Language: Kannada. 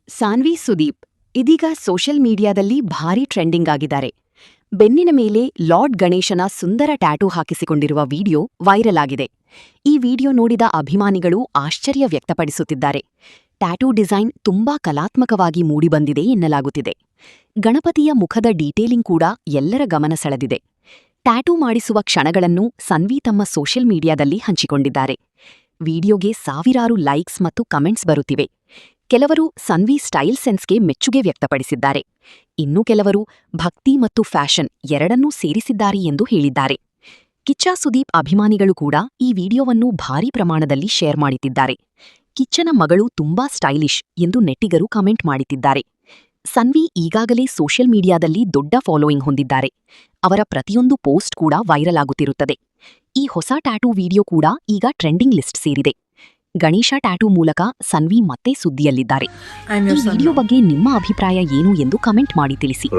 ಸಾನ್ವಿ ಸುದೀಪ್ ಇದೀಗ ಸೋಷಿಯಲ್ ಮೀಡಿಯಾದಲ್ಲಿ ಭಾರೀ ಟ್ರೆಂಡಿಂಗ್ ಆಗಿದ್ದಾರೆ. ಬೆನ್ನಿನ ಮೇಲೆ ಲಾರ್ಡ್ ಗಣೇಶನ ಸುಂದರ ಟ್ಯಾಟೂ ಹಾಕಿಸಿಕೊಂಡಿರುವ ವಿಡಿಯೋ ವೈರಲ್ ಆಗಿದೆ. ಈ ವಿಡಿಯೋ ನೋಡಿದ ಅಭಿಮಾನಿಗಳು ಆಶ್ಚರ್ಯ ವ್ಯಕ್ತಪಡಿಸುತ್ತಿದ್ದಾರೆ. ಟ್ಯಾಟೂ ಡಿಸೈನ್ ತುಂಬಾ ಕಲಾತ್ಮಕವಾಗಿ ಮೂಡಿಬಂದಿದೆ ಎನ್ನಲಾಗುತ್ತಿದೆ. ಗಣಪತಿಯ ಮುಖದ ಡೀಟೇಲಿಂಗ್ ಕೂಡ ಎಲ್ಲರ ಗಮನ ಸೆಳೆದಿದೆ. ಟ್ಯಾಟೂ ಮಾಡಿಸುವ ಕ್ಷಣಗಳನ್ನು ಸನ್ವಿ ತಮ್ಮ ಸೋಷಿಯಲ್ ಮೀಡಿಯಾದಲ್ಲಿ ಹಂಚಿಕೊಂಡಿದ್ದಾರೆ. ವಿಡಿಯೋಗೆ ಸಾವಿರಾರು ಲೈಕ್ಸ್ ಮತ್ತು ಕಮೆಂಟ್ಸ್ ಬರುತ್ತಿವೆ. ಕೆಲವರು ಸನ್ವಿ ಸ್ಟೈಲ್ ಸೆನ್ಸ್ಗೆ ಮೆಚ್ಚುಗೆ ವ್ಯಕ್ತಪಡಿಸಿದ್ದಾರೆ. ಇನ್ನು ಕೆಲವರು ಭಕ್ತಿ ಮತ್ತು ಫ್ಯಾಷನ್ ಎರಡನ್ನೂ ಸೇರಿಸಿದ್ದಾರೆ ಎಂದು ಹೇಳಿದ್ದಾರೆ. ಕಿಚ್ಚ ಸುದೀಪ್ ಅಭಿಮಾನಿಗಳು ಕೂಡ ಈ ವಿಡಿಯೋವನ್ನು ಭಾರೀ ಪ್ರಮಾಣದಲ್ಲಿ ಶೇರ್ ಮಾಡುತ್ತಿದ್ದಾರೆ. ಕಿಚ್ಚನ ಮಗಳು ತುಂಬಾ ಸ್ಟೈಲಿಶ್ ಎಂದು ನೆಟ್ಟಿಗರು ಕಮೆಂಟ್ ಮಾಡುತ್ತಿದ್ದಾರೆ. ಸನ್ವಿ ಈಗಾಗಲೇ ಸೋಷಿಯಲ್ ಮೀಡಿಯಾದಲ್ಲಿ ದೊಡ್ಡ ಫಾಲೋಯಿಂಗ್ ಹೊಂದಿದ್ದಾರೆ. ಅವರ ಪ್ರತಿಯೊಂದು ಪೋಸ್ಟ್ ಕೂಡ ವೈರಲ್ ಆಗುತ್ತಿರುತ್ತದೆ. ಈ ಹೊಸ ಟ್ಯಾಟೂ ವಿಡಿಯೋ ಕೂಡ ಈಗ ಟ್ರೆಂಡಿಂಗ್ ಲಿಸ್ಟ್ ಸೇರಿದೆ. ಗಣೇಶ ಟ್ಯಾಟೂ ಮೂಲಕ ಸನ್ವಿ ಮತ್ತೆ ಸುದ್ದಿಯಲ್ಲಿದ್ದಾರೆ. ಈ ವಿಡಿಯೋ ಬಗ್ಗೆ ನಿಮ್ಮ ಅಭಿಪ್ರಾಯ ಏನು ಎಂದು ಕಮೆಂಟ್ ಮಾಡಿ ತಿಳಿಸಿ.